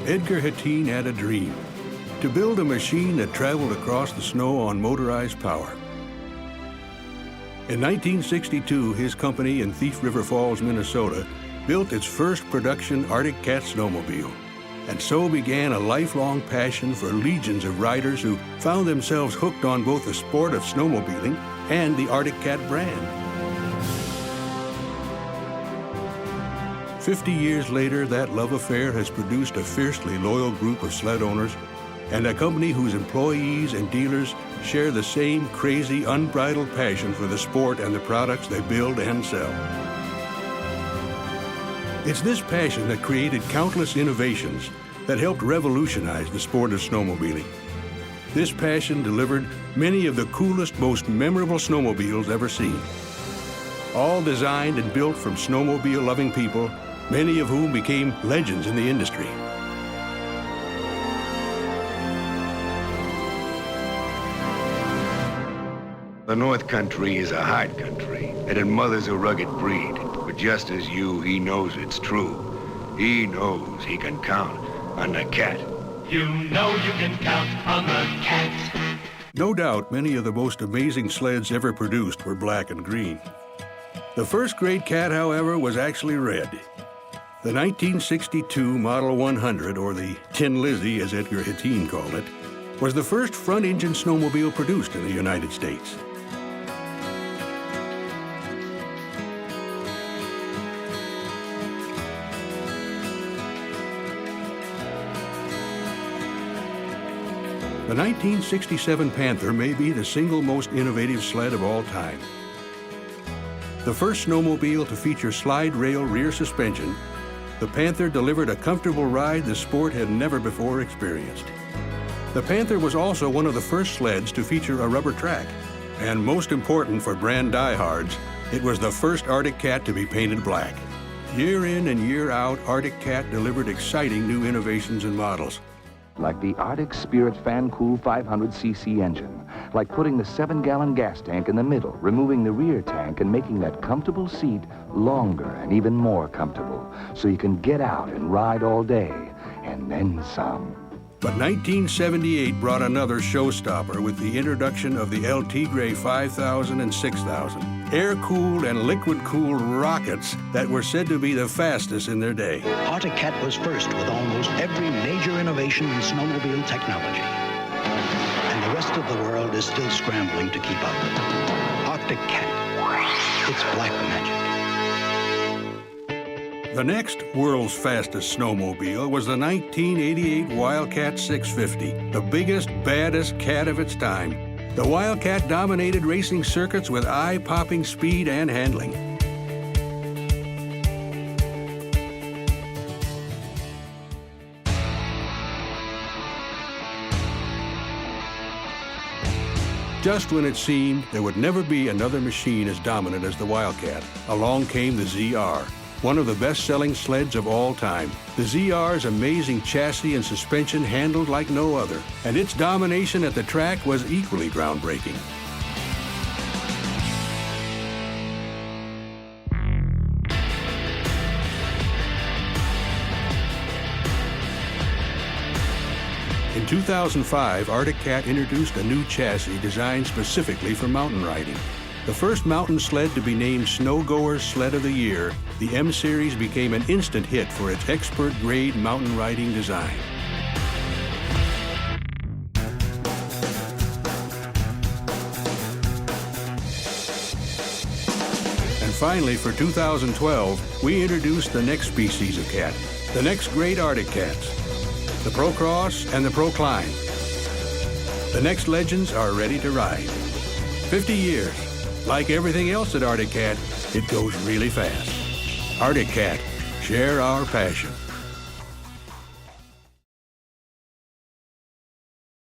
Edgar Hattin had a dream: to build a machine that traveled across the snow on motorized power. In 1962, his company in Thief River Falls, Minnesota, built its first production Arctic Cat snowmobile. And so began a lifelong passion for legions of riders who found themselves hooked on both the sport of snowmobiling and the Arctic Cat brand. 50 years later, that love affair has produced a fiercely loyal group of sled owners and a company whose employees and dealers share the same crazy, unbridled passion for the sport and the products they build and sell. It's this passion that created countless innovations that helped revolutionize the sport of snowmobiling. This passion delivered many of the coolest, most memorable snowmobiles ever seen. All designed and built from snowmobile-loving people, many of whom became legends in the industry. The North Country is a hard country, and it mothers a rugged breed. But just as you, he knows it's true. He knows he can count on the Cat. You know you can count on the Cat. No doubt, many of the most amazing sleds ever produced were black and green. The first great Cat, however, was actually red. The 1962 Model 100, or the Tin Lizzie, as Edgar Hattin called it, was the first front-engine snowmobile produced in the United States. The 1967 Panther may be the single most innovative sled of all time. The first snowmobile to feature slide rail rear suspension, the Panther delivered a comfortable ride the sport had never before experienced. The Panther was also one of the first sleds to feature a rubber track. And most important for brand diehards, it was the first Arctic Cat to be painted black. Year in and year out, Arctic Cat delivered exciting new innovations and models. Like the Arctic Spirit Fan-Cool 500cc engine, like putting the 7-gallon gas tank in the middle, removing the rear tank and making that comfortable seat longer and even more comfortable, so you can get out and ride all day, and then some. But 1978 brought another showstopper with the introduction of the El Tigre 5000 and 6000, air-cooled and liquid-cooled rockets that were said to be the fastest in their day. Arctic Cat was first with almost every major innovation in snowmobile technology. And the rest of the world is still scrambling to keep up. Arctic Cat, it's black magic. The next world's fastest snowmobile was the 1988 Wildcat 650, the biggest, baddest Cat of its time. The Wildcat dominated racing circuits with eye-popping speed and handling. Just when it seemed there would never be another machine as dominant as the Wildcat, along came the ZR. One of the best-selling sleds of all time. The ZR's amazing chassis and suspension handled like no other, and its domination at the track was equally groundbreaking. In 2005, Arctic Cat introduced a new chassis designed specifically for mountain riding. The first mountain sled to be named Snowgoer's Sled of the Year, the M-Series became an instant hit for its expert-grade mountain riding design. And finally, for 2012, we introduced the next species of cat, the next great Arctic Cats, the Procross and the Procline. The next legends are ready to ride. 50 years. Like everything else at Arctic Cat, it goes really fast. Arctic Cat, share our passion.